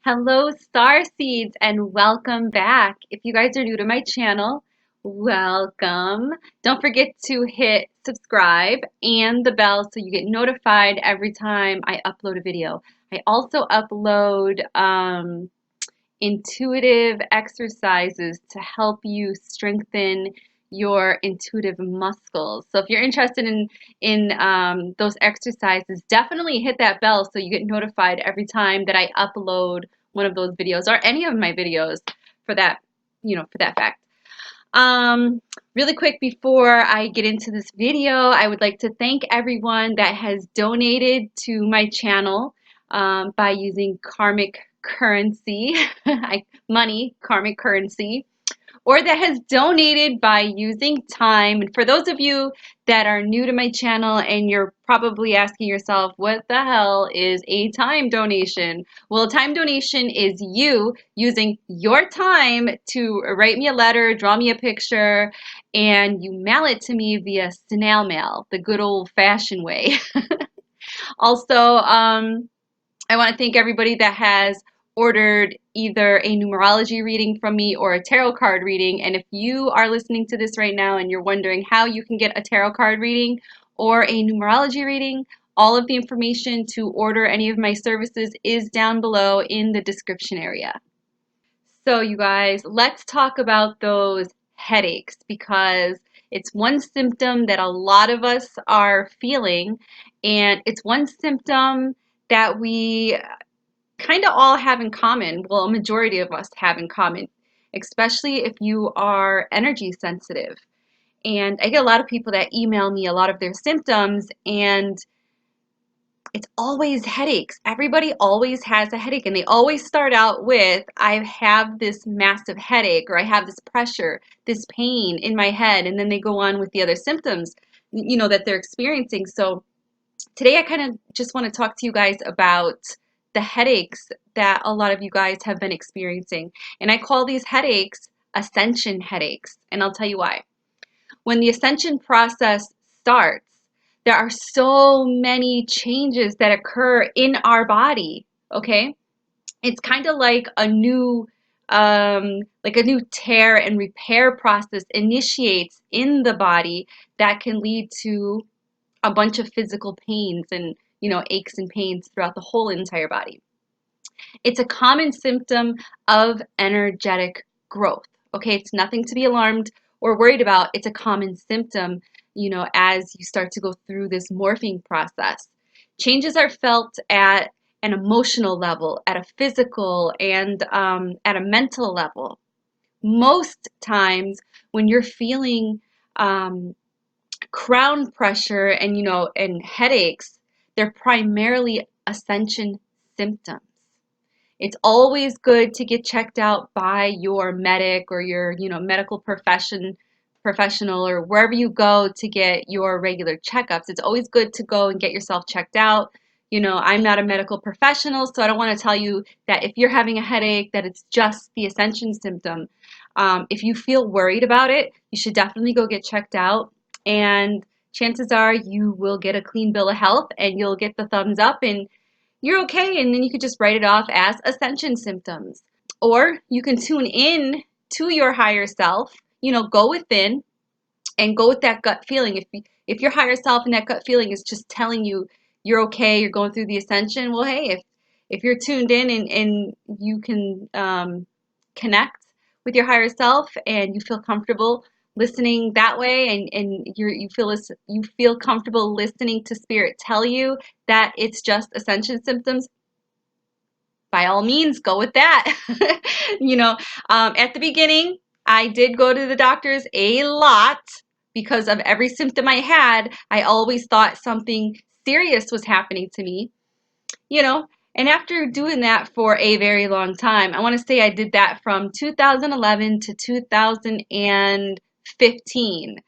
Hello, Starseeds, and welcome back. If you guys are new to my channel, welcome. Don't forget to hit subscribe and the bell so you get notified every time I upload a video. I also upload intuitive exercises to help you strengthen your intuitive muscles. So if you're interested in those exercises, definitely hit that bell so you get notified every time that I upload one of those videos or any of my videos for that, for that fact. Really quick before I get into this video, I would like to thank everyone that has donated to my channel by using karmic currency, karmic currency, or that has donated by using time. And for those of you that are new to my channel and you're probably asking yourself, what the hell is a time donation? Well, a time donation is you using your time to write me a letter, draw me a picture, and you mail it to me via snail mail, the good old-fashioned way. Also, I want to thank everybody that has ordered either a numerology reading from me or a tarot card reading. And if you are listening to this right now and you're wondering how you can get a tarot card reading or a numerology reading, all of the information to order any of my services is down below in the description area. So you guys, let's talk about those headaches because it's one symptom that a lot of us are feeling, and it's one symptom that we kind of all have in common. Well, a majority of us have in common, especially if you are energy sensitive. And I get a lot of people that email me a lot of their symptoms, and it's always headaches. Everybody always has a headache, and they always start out with, I have this massive headache, or I have this pressure, this pain in my head, and then they go on with the other symptoms, that they're experiencing. So today I kind of just want to talk to you guys about the headaches that a lot of you guys have been experiencing. And I call these headaches ascension headaches, and I'll tell you why. When the ascension process starts, there are so many changes that occur in our body, okay? It's kind of like a new tear and repair process initiates in the body that can lead to a bunch of physical pains and aches and pains throughout the whole entire body. It's a common symptom of energetic growth. Okay, it's nothing to be alarmed or worried about. It's a common symptom, as you start to go through this morphing process. Changes are felt at an emotional level, at a physical, and at a mental level. Most times when you're feeling crown pressure and headaches, they're primarily ascension symptoms. It's always good to get checked out by your medic or your medical professional, or wherever you go to get your regular checkups. It's always good to go and get yourself checked out. I'm not a medical professional, so I don't want to tell you that if you're having a headache that it's just the ascension symptom. If you feel worried about it, you should definitely go get checked out, and chances are you will get a clean bill of health and you'll get the thumbs up and you're okay, and then you could just write it off as ascension symptoms. Or you can tune in to your higher self, go within and go with that gut feeling. If your higher self and that gut feeling is just telling you you're okay, you're going through the ascension, well, hey, if you're tuned in and you can connect with your higher self and you feel comfortable listening that way, and you feel comfortable listening to spirit tell you that it's just ascension symptoms, by all means go with that. At the beginning I did go to the doctors a lot because of every symptom I had. I always thought something serious was happening to me, and after doing that for a very long time, I want to say I did that from 2011 to 2015.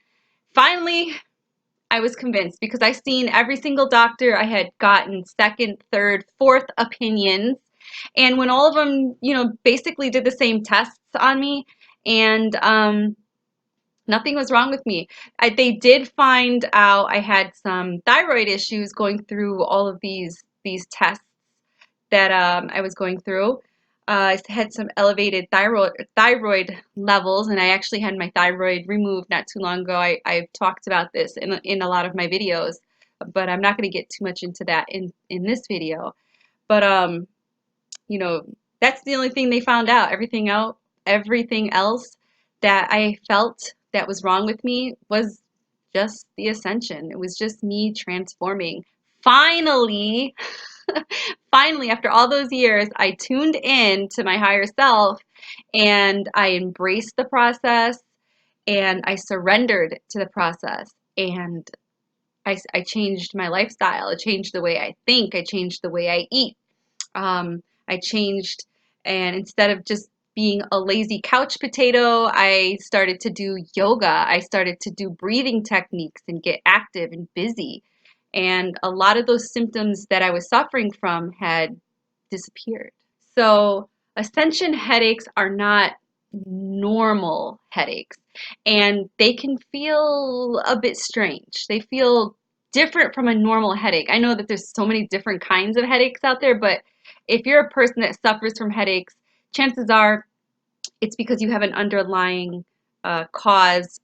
Finally, I was convinced because I seen every single doctor. I had gotten second, third, fourth opinions. And when all of them, basically did the same tests on me, and nothing was wrong with me. They did find out I had some thyroid issues going through all of these tests that I was going through. I had some elevated thyroid levels, and I actually had my thyroid removed not too long ago. I've talked about this in a lot of my videos, but I'm not going to get too much into that in this video. But you know, that's the only thing they found out. Everything else that I felt that was wrong with me was just the ascension. It was just me transforming. Finally, finally, after all those years, I tuned in to my higher self and I embraced the process and I surrendered to the process and I changed my lifestyle. I changed the way I think. I changed the way I eat. I changed, and instead of just being a lazy couch potato, I started to do yoga. I started to do breathing techniques and get active and busy. And a lot of those symptoms that I was suffering from had disappeared. So, ascension headaches are not normal headaches, and they can feel a bit strange. They feel different from a normal headache. I know that there's so many different kinds of headaches out there, but if you're a person that suffers from headaches, chances are it's because you have an underlying cause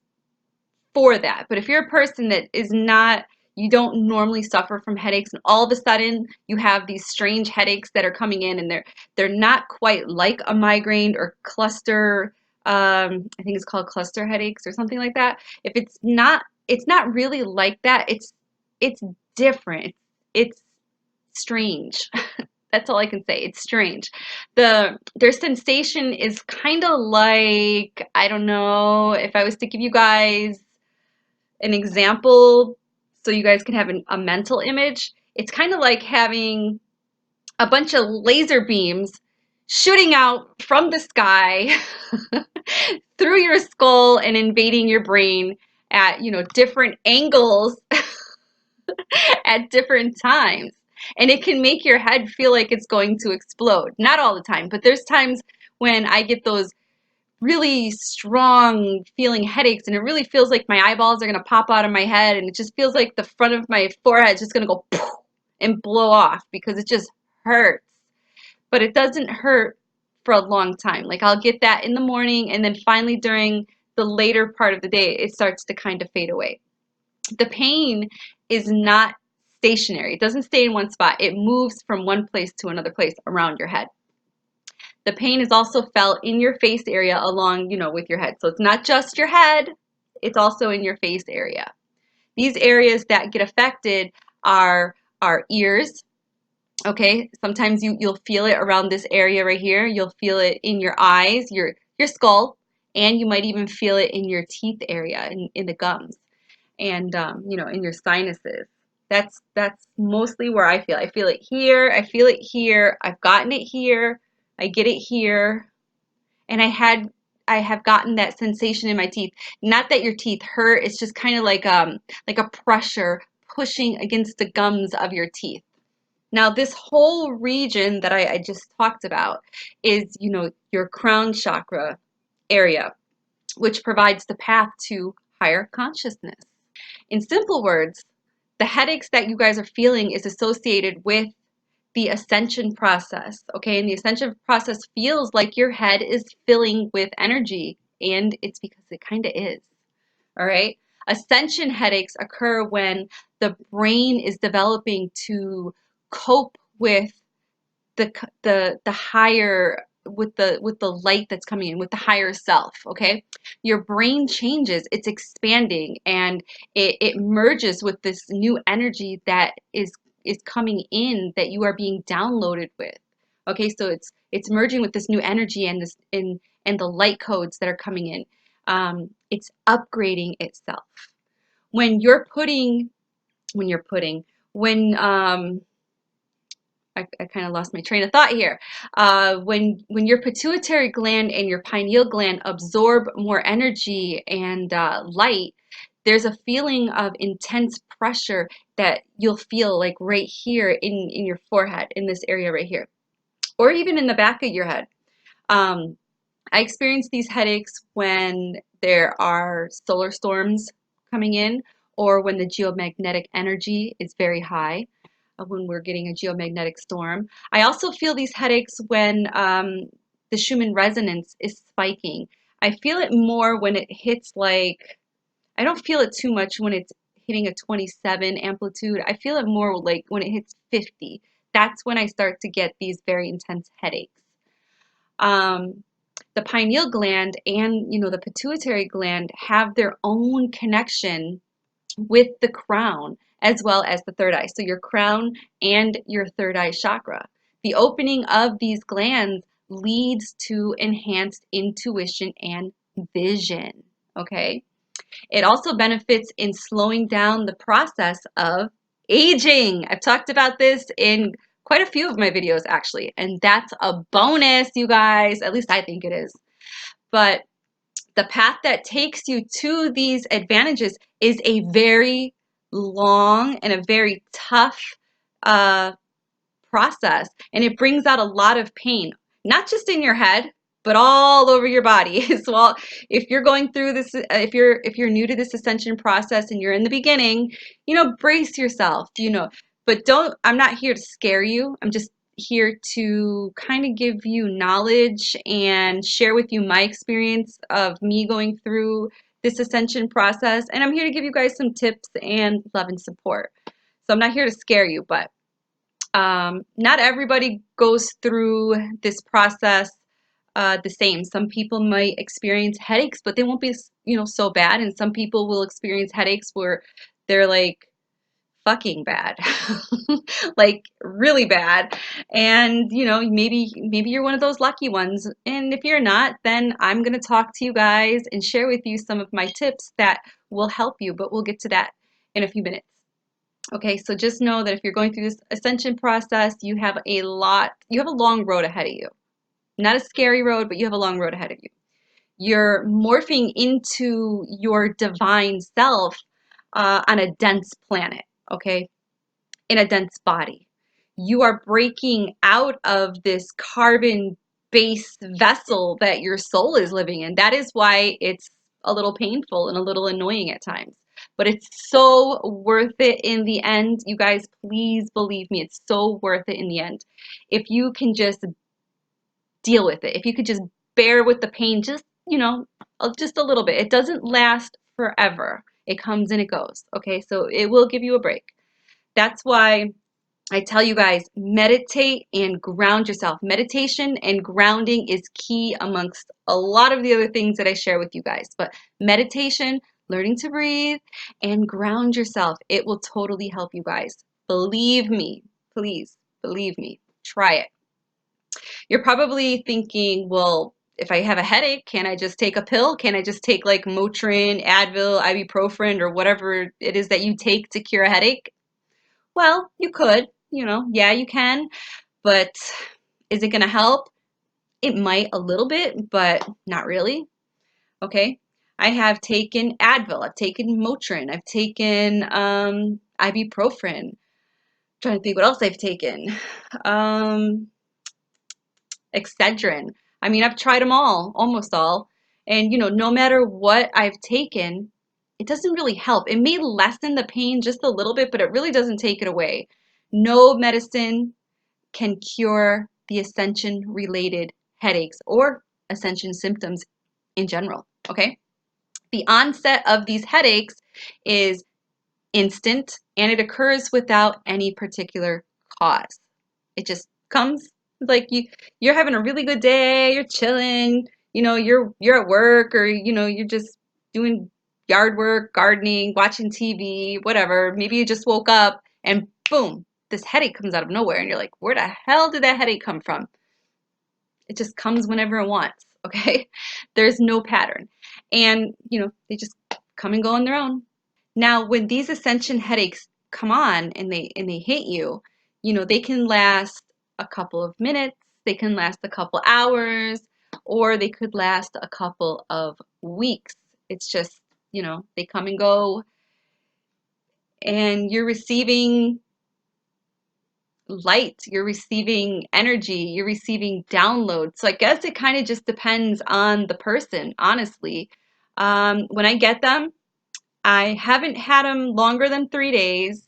for that. But if you're a person that is not, you don't normally suffer from headaches, and all of a sudden you have these strange headaches that are coming in, and they're not quite like a migraine or cluster. I think it's called cluster headaches or something like that. If it's not really like that. It's different. It's strange. That's all I can say. It's strange. Their sensation is kind of like, I don't know, if I was to give you guys an example so you guys can have a mental image, it's kind of like having a bunch of laser beams shooting out from the sky through your skull and invading your brain at, different angles at different times. And it can make your head feel like it's going to explode. Not all the time, but there's times when I get those really strong feeling headaches, and it really feels like my eyeballs are going to pop out of my head, and it just feels like the front of my forehead is just going to go poof and blow off because it just hurts. But it doesn't hurt for a long time. Like, I'll get that in the morning, and then finally during the later part of the day, it starts to kind of fade away. The pain is not stationary. It doesn't stay in one spot. It moves from one place to another place around your head. The pain is also felt in your face area along, with your head. So it's not just your head, it's also in your face area. These areas that get affected are our ears. Okay, sometimes you'll feel it around this area right here. You'll feel it in your eyes, your skull, and you might even feel it in your teeth area, in the gums, and in your sinuses. That's mostly where I feel. I feel it here. I feel it here. I've gotten it here. I get it here. And I have gotten that sensation in my teeth. Not that your teeth hurt, it's just kind of like a pressure pushing against the gums of your teeth. Now, this whole region that I just talked about is, your crown chakra area, which provides the path to higher consciousness. In simple words, the headaches that you guys are feeling is associated with the ascension process, okay? And the ascension process feels like your head is filling with energy, and it's because it kind of is, all right? Ascension headaches occur when the brain is developing to cope with the higher, with the light that's coming in, with the higher self, okay? Your brain changes, it's expanding, and it merges with this new energy that is coming in, that you are being downloaded with. Okay, so it's merging with this new energy and and the light codes that are coming in. It's upgrading itself. When you're putting when I kind of lost my train of thought here. When your pituitary gland and your pineal gland absorb more energy and light, there's a feeling of intense pressure that you'll feel like right here in your forehead, in this area right here, or even in the back of your head. I experience these headaches when there are solar storms coming in, or when the geomagnetic energy is very high. when we're getting a geomagnetic storm. I also feel these headaches when the Schumann resonance is spiking. I feel it more when it hits like, I don't feel it too much when it's hitting a 27 amplitude. I feel it more like when it hits 50. That's when I start to get these very intense headaches. The pineal gland and the pituitary gland have their own connection with the crown as well as the third eye. So your crown and your third eye chakra. The opening of these glands leads to enhanced intuition and vision. Okay. It also benefits in slowing down the process of aging. I've talked about this in quite a few of my videos actually, and that's a bonus, you guys. At least I think it is. But the path that takes you to these advantages is a very long and a very tough process, and it brings out a lot of pain, not just in your head, but all over your body. So if you're going through this, if you're new to this ascension process and you're in the beginning, brace yourself, but I'm not here to scare you. I'm just here to kind of give you knowledge and share with you my experience of me going through this ascension process. And I'm here to give you guys some tips and love and support. So I'm not here to scare you, but not everybody goes through this process the same. Some people might experience headaches, but they won't be, so bad. And some people will experience headaches where they're like fucking bad, like really bad. And, maybe you're one of those lucky ones. And if you're not, then I'm going to talk to you guys and share with you some of my tips that will help you, but we'll get to that in a few minutes. Okay, so just know that if you're going through this ascension process, you have a long road ahead of you. Not a scary road, but you have a long road ahead of you. You're morphing into your divine self on a dense planet, okay, in a dense body. You are breaking out of this carbon-based vessel that your soul is living in. That is why it's a little painful and a little annoying at times. But it's so worth it in the end. You guys, please believe me, it's so worth it in the end. If you can just deal with it, if you could just bear with the pain, just a little bit. It doesn't last forever. It comes and it goes. Okay, so it will give you a break. That's why I tell you guys, meditate and ground yourself. Meditation and grounding is key amongst a lot of the other things that I share with you guys. But meditation, learning to breathe, and ground yourself. It will totally help you guys. Believe me, please, believe me. Try it. You're probably thinking, well, if I have a headache, can I just take a pill? Can I just take like Motrin, Advil, ibuprofen, or whatever it is that you take to cure a headache? Well, you could, yeah, you can, but is it going to help? It might a little bit, but not really. Okay. I have taken Advil. I've taken Motrin. I've taken ibuprofen. I'm trying to think what else I've taken. Excedrin. I mean, I've tried them all, almost all. And, no matter what I've taken, it doesn't really help. It may lessen the pain just a little bit, but it really doesn't take it away. No medicine can cure the ascension-related headaches or ascension symptoms in general, okay? The onset of these headaches is instant, and it occurs without any particular cause. It just comes like you're having a really good day, you're chilling, you're at work, or you're just doing yard work, gardening, watching TV, whatever. Maybe you just woke up and boom, this headache comes out of nowhere and you're like, where the hell did that headache come from? It just comes whenever it wants, okay? There's no pattern. And, they just come and go on their own. Now, when these ascension headaches come on and they hit you, they can last a couple of minutes, they can last a couple hours, or they could last a couple of weeks. It's just, they come and go, and you're receiving light, you're receiving energy, you're receiving downloads. So I guess it kind of just depends on the person, honestly. When I get them, I haven't had them longer than 3 days,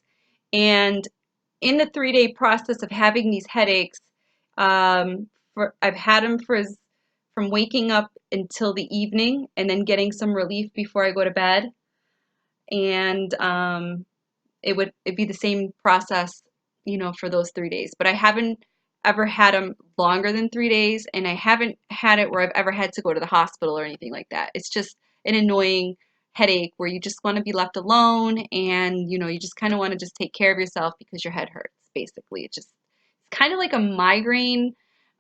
and in the 3-day process of having these headaches, I've had them from waking up until the evening and then getting some relief before I go to bed. And it'd be the same process, you know, for those 3 days. But I haven't ever had them longer than 3 days, and I haven't had it where I've ever had to go to the hospital or anything like that. It's just an annoying headache where you just want to be left alone, and you know, you just kind of want to just take care of yourself because your head hurts. Basically, it's kind of like a migraine.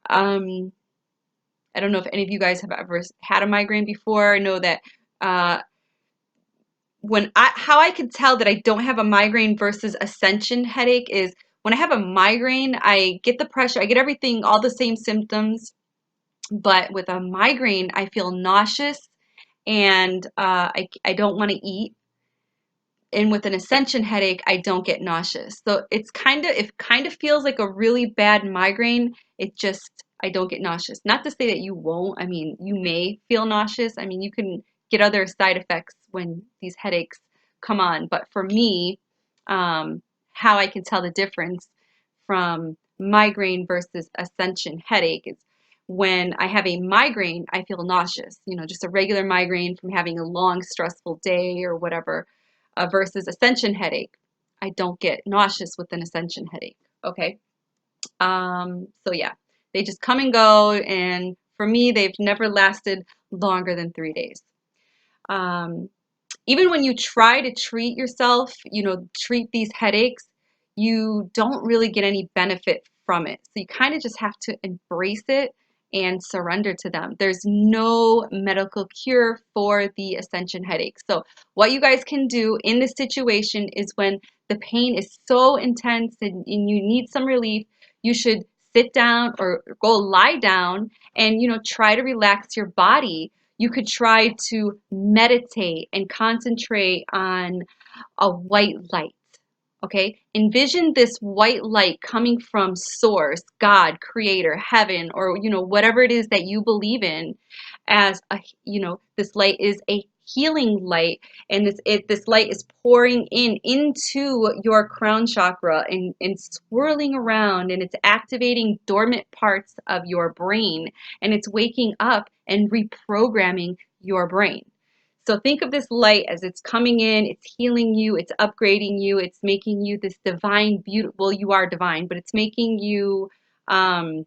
I don't know if any of you guys have ever had a migraine before. I know that how I can tell that I don't have a migraine versus ascension headache is when I have a migraine, I get the pressure, I get everything, all the same symptoms, but with a migraine, I feel nauseous and I don't want to eat. And with an ascension headache, I don't get nauseous. So it kind of feels like a really bad migraine. It just, I don't get nauseous. Not to say that you won't. I mean, you may feel nauseous. I mean, you can get other side effects when these headaches come on. But for me, how I can tell the difference from migraine versus ascension headache is when I have a migraine, I feel nauseous. You know, just a regular migraine from having a long, stressful day or whatever versus ascension headache. I don't get nauseous with an ascension headache. Okay. So yeah, they just come and go. And for me, they've never lasted longer than 3 days. Even when you try to treat yourself, you know, treat these headaches, you don't really get any benefit from it. So you kind of just have to embrace it and surrender to them. There's no medical cure for the ascension headache. So what you guys can do in this situation is when the pain is so intense and you need some relief, you should sit down or go lie down and, you know, try to relax your body. You could try to meditate and concentrate on a white light. Okay, envision this white light coming from source, God, creator, heaven, or you know, whatever it is that you believe in as a, you know, this light is a healing light, and this light is pouring into your crown chakra and swirling around, and it's activating dormant parts of your brain, and it's waking up and reprogramming your brain. So think of this light as it's coming in, it's healing you, it's upgrading you, it's making you this divine, beautiful, well, you are divine, but it's making you, I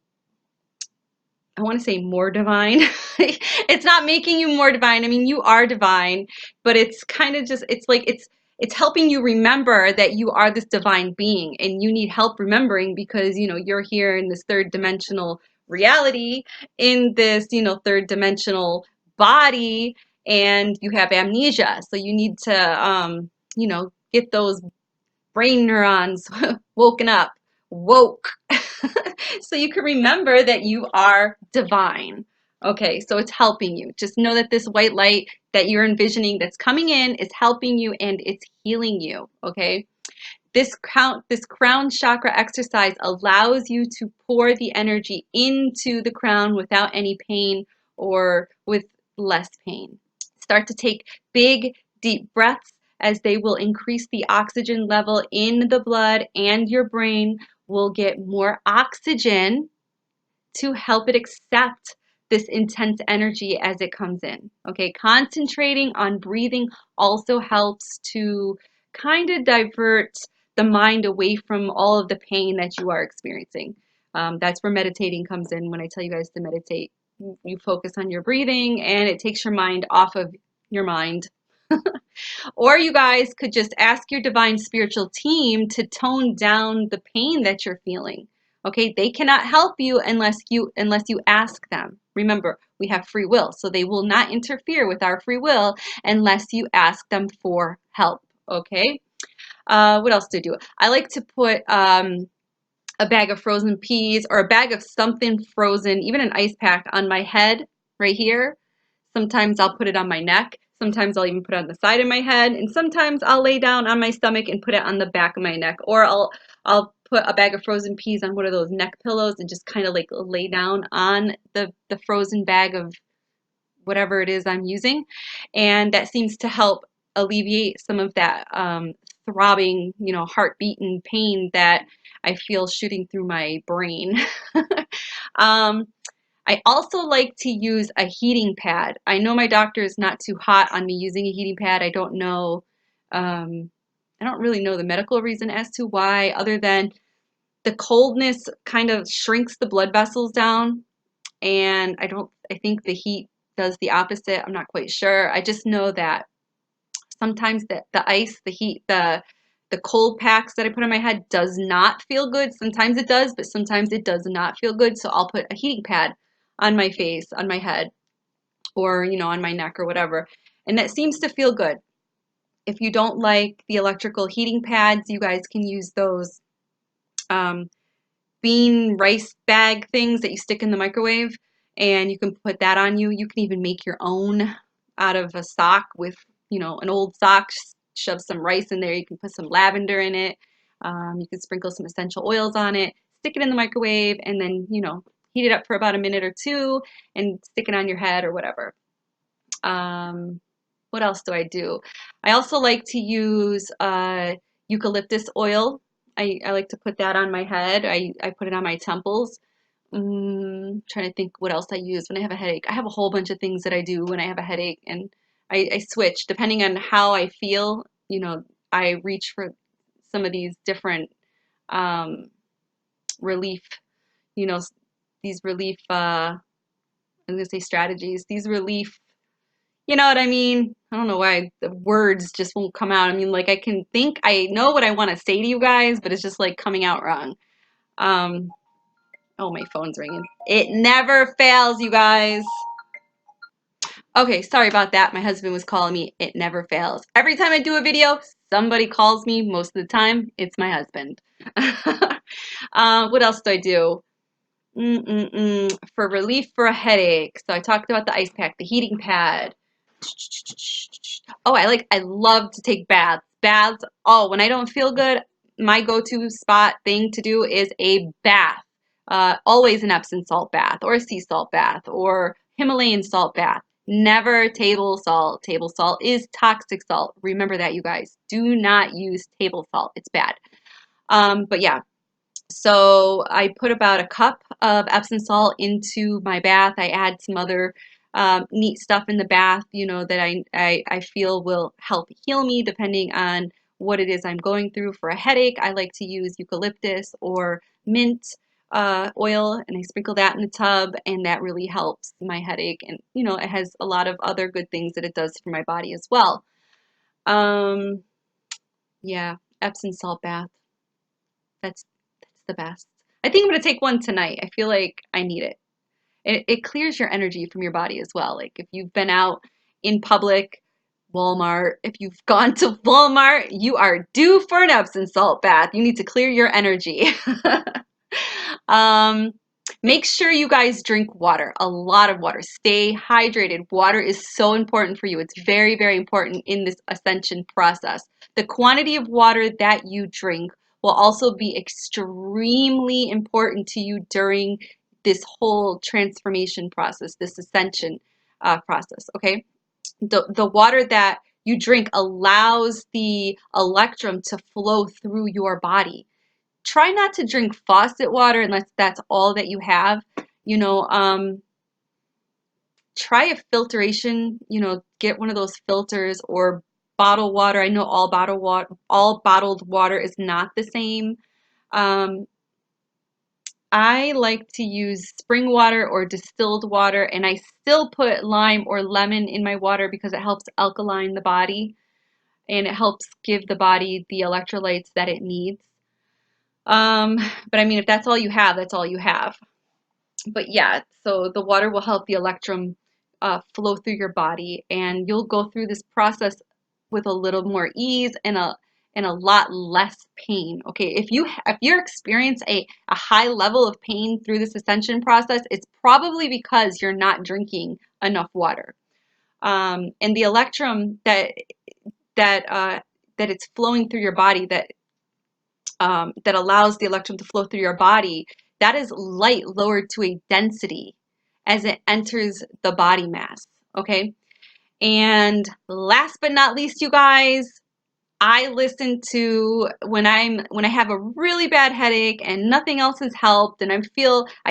want to say more divine. It's not making you more divine. I mean, you are divine, but it's kind of just, it's helping you remember that you are this divine being and you need help remembering because, you know, you're here in this third dimensional reality, in this, you know, third dimensional body, and you have amnesia. So you need to, you know, get those brain neurons woke, so you can remember that you are divine. Okay, so it's helping you. Just know that this white light that you're envisioning that's coming in is helping you and it's healing you. Okay, this crown chakra exercise allows you to pour the energy into the crown without any pain or with less pain. Start to take big, deep breaths as they will increase the oxygen level in the blood, and your brain will get more oxygen to help it accept this intense energy as it comes in. Okay, concentrating on breathing also helps to kind of divert the mind away from all of the pain that you are experiencing. That's where meditating comes in. When I tell you guys to meditate, you focus on your breathing and it takes your mind off of your mind. Or you guys could just ask your divine spiritual team to tone down the pain that you're feeling. Okay, they cannot help you unless you ask them. Remember, we have free will, so they will not interfere with our free will unless you ask them for help. Okay, what else to do? I like to put a bag of frozen peas or a bag of something frozen, even an ice pack, on my head right here. Sometimes I'll put it on my neck. Sometimes I'll even put it on the side of my head, and sometimes I'll lay down on my stomach and put it on the back of my neck, or I'll put a bag of frozen peas on one of those neck pillows and just kind of like lay down on the frozen bag of whatever it is I'm using, and that seems to help alleviate some of that throbbing, you know, heart-beating pain that I feel shooting through my brain. um, I also like to use a heating pad. I know my doctor is not too hot on me using a heating pad. I don't know, I don't really know the medical reason as to why, other than the coldness kind of shrinks the blood vessels down, and I think the heat does the opposite. I'm not quite sure. I just know that sometimes the ice, the heat, the cold packs that I put on my head does not feel good. Sometimes it does, but sometimes it does not feel good. So I'll put a heating pad on my face, on my head, or, you know, on my neck or whatever. And that seems to feel good. If you don't like the electrical heating pads, you guys can use those bean rice bag things that you stick in the microwave, and you can put that on you. You can even make your own out of a sock with, you know, an old sock, shove some rice in there. You can put some lavender in it. You can sprinkle some essential oils on it, stick it in the microwave, and then, you know, heat it up for about a minute or two and stick it on your head or whatever. What else do I do? I also like to use eucalyptus oil. I like to put that on my head. I put it on my temples. Trying to think what else I use when I have a headache. I have a whole bunch of things that I do when I have a headache, and I switch depending on how I feel. You know, I reach for some of these different relief, you know, these relief, I'm going to say strategies, these relief, you know what I mean? I don't know why the words just won't come out. I mean, like, I can think I know what I want to say to you guys, but it's just like coming out wrong. Oh, my phone's ringing. It never fails, you guys. Okay, sorry about that. My husband was calling me. It never fails. Every time I do a video, somebody calls me. Most of the time, it's my husband. What else do I do? For relief for a headache. So I talked about the ice pack, the heating pad. Oh, I love to take baths. Baths, oh, when I don't feel good, my go-to spot thing to do is a bath. Always an Epsom salt bath or a sea salt bath or Himalayan salt bath. Never table salt. Table salt is toxic salt. Remember that, you guys. Do not use table salt. It's bad. But yeah, so I put about a cup of Epsom salt into my bath. I add some other neat stuff in the bath, you know, that I feel will help heal me depending on what it is I'm going through. For a headache, I like to use eucalyptus or mint oil, and I sprinkle that in the tub, and that really helps my headache. And, you know, it has a lot of other good things that it does for my body as well. Yeah, Epsom salt bath. That's the best. I think I'm going to take one tonight. I feel like I need it. It clears your energy from your body as well. Like if you've been out in public, Walmart, if you've gone to Walmart, you are due for an Epsom salt bath. You need to clear your energy. Make sure you guys drink water, a lot of water. Stay hydrated. Water is so important for you. It's very, very important in this ascension process. The quantity of water that you drink will also be extremely important to you during this whole transformation process, this ascension process, okay? The water that you drink allows the electrum to flow through your body. Try not to drink faucet water unless that's all that you have. You know, try a filtration, you know, get one of those filters or bottled water. I know all bottled water is not the same. I like to use spring water or distilled water, and I still put lime or lemon in my water because it helps alkaline the body and it helps give the body the electrolytes that it needs. But I mean, if that's all you have, that's all you have. But yeah, so the water will help the electrum flow through your body, and you'll go through this process with a little more ease and a lot less pain. Okay, if you're experiencing a high level of pain through this ascension process, it's probably because you're not drinking enough water. And the electrum that it's flowing through your body, that allows the electrum to flow through your body, that is light lowered to a density as it enters the body mass. Okay, and last but not least, you guys, I listen to when I have a really bad headache and nothing else has helped and I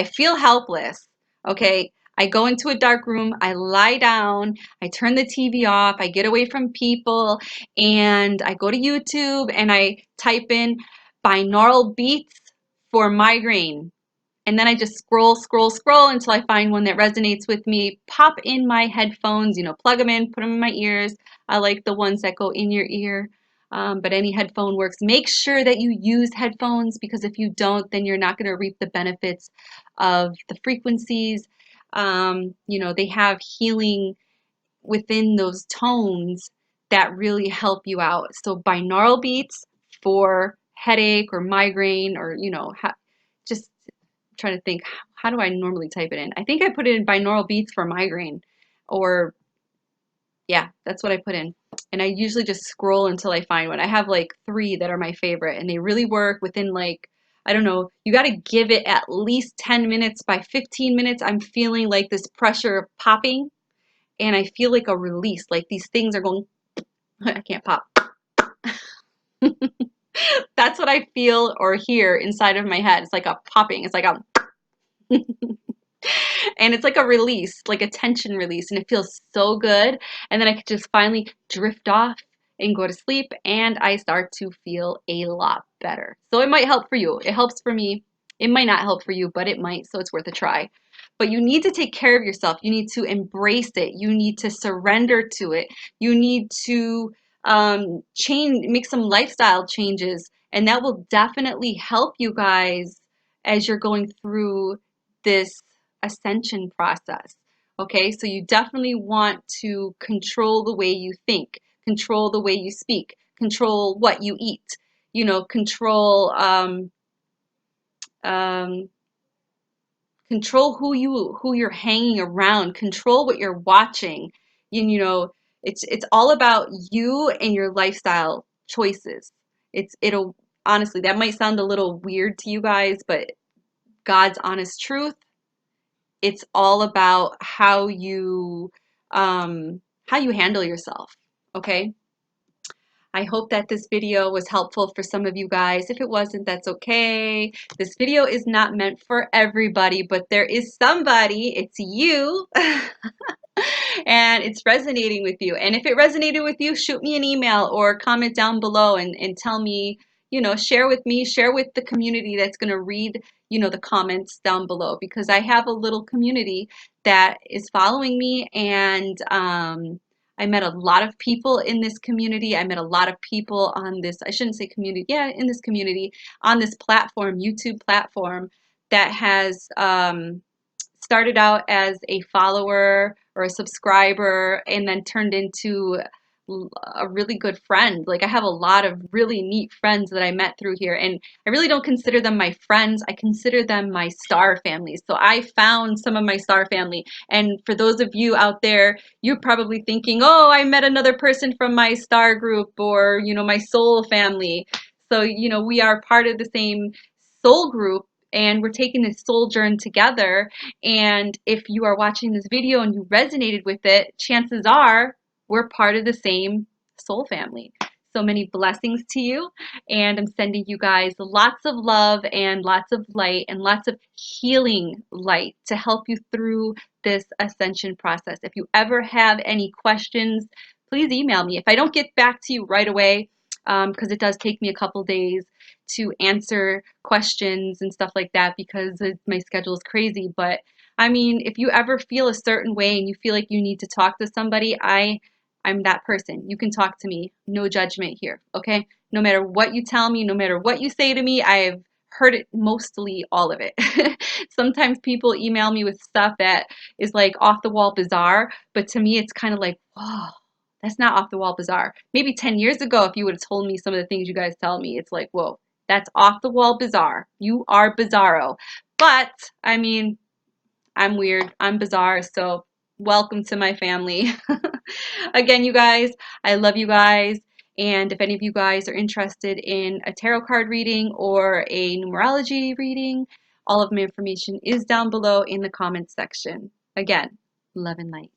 feel helpless. Okay, I go into a dark room, I lie down, I turn the TV off, I get away from people, and I go to YouTube and I type in binaural beats for migraine. And then I just scroll, scroll, scroll until I find one that resonates with me. Pop in my headphones, plug them in, put them in my ears. I like the ones that go in your ear, but any headphone works. Make sure that you use headphones, because if you don't, then you're not going to reap the benefits of the frequencies. They have healing within those tones that really help you out. So binaural beats for headache or migraine, or just trying to think, how do I normally type it in? I think I put it in binaural beats for migraine, or yeah, that's what I put in. And I usually just scroll until I find one. I have like 3 that are my favorite, and they really work within, like, I don't know, you got to give it at least 10 minutes. By 15 minutes, I'm feeling like this pressure popping, and I feel like a release, like these things are going, I can't pop. That's what I feel or hear inside of my head. It's like a popping. It's like a and it's like a release, like a tension release, and it feels so good. And then I could just finally drift off and go to sleep, and I start to feel a lot better. So it might help for you. It helps for me. It might not help for you, but it might, so it's worth a try. But you need to take care of yourself. You need to embrace it. You need to surrender to it. You need to make some lifestyle changes, and that will definitely help you guys as you're going through this ascension process. Okay, so you definitely want to control the way you think, control the way you speak, control what you eat, control um, control who you're hanging around, control what you're watching. It's all about you and your lifestyle choices. It'll honestly, that might sound a little weird to you guys, but God's honest truth, it's all about how you handle yourself. Okay, I hope that this video was helpful for some of you guys. If it wasn't, that's okay. This video is not meant for everybody, but there is somebody, it's you, and it's resonating with you. And if it resonated with you, shoot me an email or comment down below and tell me, share with me, share with the community that's going to read, the comments down below, because I have a little community that is following me, and I met a lot of people in this community. I met a lot of people on this, I shouldn't say community, yeah, in this community, on this platform, YouTube platform, that has started out as a follower or a subscriber and then turned into a really good friend. Like, I have a lot of really neat friends that I met through here, and I really don't consider them my friends. I consider them my star family. So I found some of my star family, and for those of you out there, you're probably thinking, oh, I met another person from my star group, or my soul family. So we are part of the same soul group, and we're taking this soul journey together. And if you are watching this video and you resonated with it, chances are we're part of the same soul family. So many blessings to you, and I'm sending you guys lots of love and lots of light and lots of healing light to help you through this ascension process. If you ever have any questions, please email me. If I don't get back to you right away, because it does take me a couple days to answer questions and stuff like that, because my schedule is crazy. But I mean, if you ever feel a certain way and you feel like you need to talk to somebody, I'm that person. You can talk to me. No judgment here, okay? No matter what you tell me, no matter what you say to me, I've heard it, mostly all of it. Sometimes people email me with stuff that is like off the wall bizarre, but to me it's kind of like, whoa, that's not off the wall bizarre. Maybe 10 years ago, if you would have told me some of the things you guys tell me, it's like, whoa, that's off the wall bizarre. You are bizarro. But I mean, I'm weird. I'm bizarre. So welcome to my family. Again, you guys, I love you guys. And if any of you guys are interested in a tarot card reading or a numerology reading, all of my information is down below in the comments section. Again, love and light.